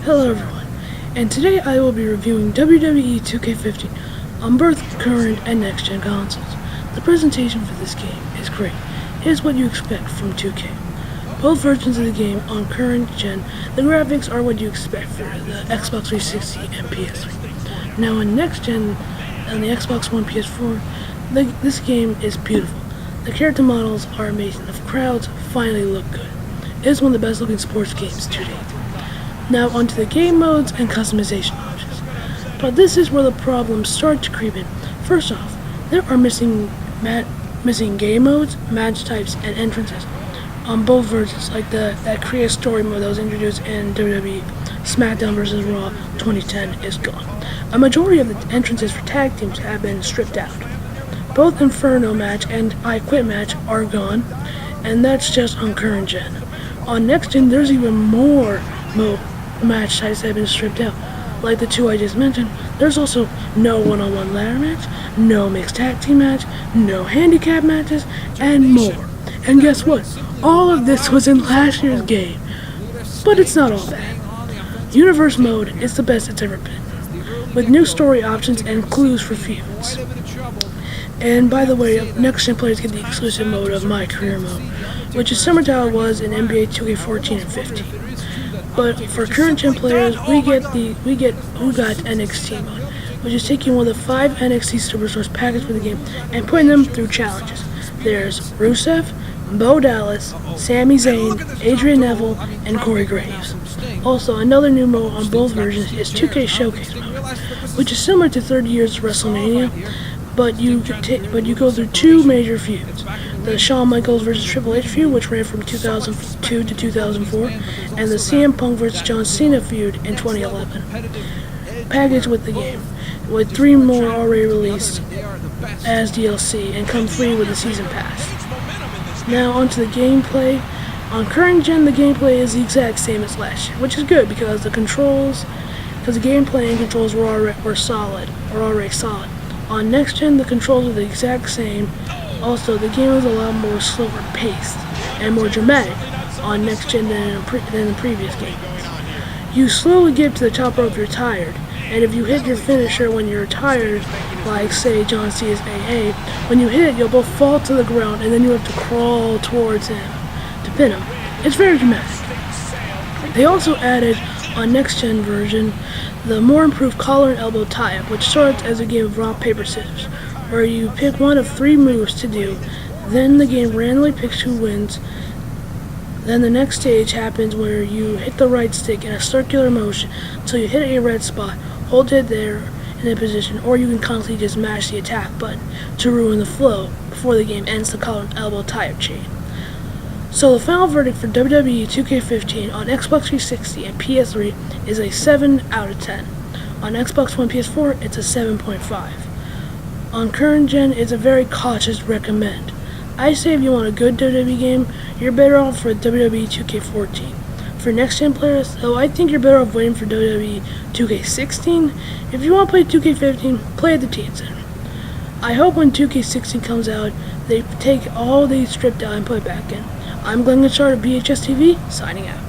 Hello everyone, and today I will be reviewing WWE 2K15 on both current and next-gen consoles. The presentation for this game is great. Here's what you expect from 2K. Both versions of the game on current gen, the graphics are what you expect for the Xbox 360 and PS3. Now on next gen, on the Xbox One, PS4, this game is beautiful. The character models are amazing. The crowds finally look good. It is one of the best looking sports games to date. Now onto the game modes and customization options. But this is where the problems start to creep in. First off, there are missing game modes, match types, and entrances on both versions, like that create story mode that was introduced in WWE SmackDown vs. Raw 2010 is gone. A majority of the entrances for tag teams have been stripped out. Both Inferno match and I Quit match are gone, and that's just on current gen. On next gen, there's even more match types that have been stripped out. Like the two I just mentioned, there's also no one-on-one ladder match, no mixed tag team match, no handicap matches, and more. And guess what? All of this was in last year's game. But it's not all bad. Universe mode is the best it's ever been, with new story options and clues for feuds. And by the way, next-gen players get the exclusive mode of My Career Mode, which is similar to how it was in NBA 2K14 and 15. But for current-gen players, we get Who Got NXT mode, which is taking one of the 5 NXT Superstars packaged for the game and putting them through challenges. There's Rusev, Bo Dallas, Sami Zayn, Adrian Neville, and Corey Graves. Also, another new mode on both versions is 2K Showcase mode, which is similar to 30 years of WrestleMania, but you go through 2 major feuds: the Shawn Michaels vs. Triple H feud, which ran from 2002 to 2004, and the CM Punk vs. John Cena feud in 2011. Packaged with the game, with 3 more already released as DLC and come free with the season pass. Now onto the gameplay. On current gen, the gameplay is the exact same as last year, which is good because the gameplay and controls were already solid. On next gen, the controls are the exact same. Also, the game is a lot more slower paced and more dramatic on next gen than the previous games. You slowly get to the top rope if you're tired, and if you hit your finisher when you're tired, like say John Cena's AA, when you hit it, you'll both fall to the ground and then you have to crawl towards him to pin him. It's very dramatic. They also added on next gen version the more improved collar and elbow tie-up, which starts as a game of rock, paper, scissors, where you pick one of 3 moves to do, then the game randomly picks who wins. Then the next stage happens where you hit the right stick in a circular motion until you hit a red spot, hold it there in a position, or you can constantly just mash the attack button to ruin the flow before the game ends the collar and elbow tie-up chain. So the final verdict for WWE 2K15 on Xbox 360 and PS3 is a 7 out of 10. On Xbox One, PS4, it's a 7.5. On current gen, it's a very cautious recommend. I say if you want a good WWE game, you're better off for WWE 2K14. For next gen players, though, I think you're better off waiting for WWE 2K16. If you want to play 2K15, play at the Teen Center. I hope when 2K16 comes out, they take all these stripped out and put it back in. I'm Glenn Gutschard of VHS TV, signing out.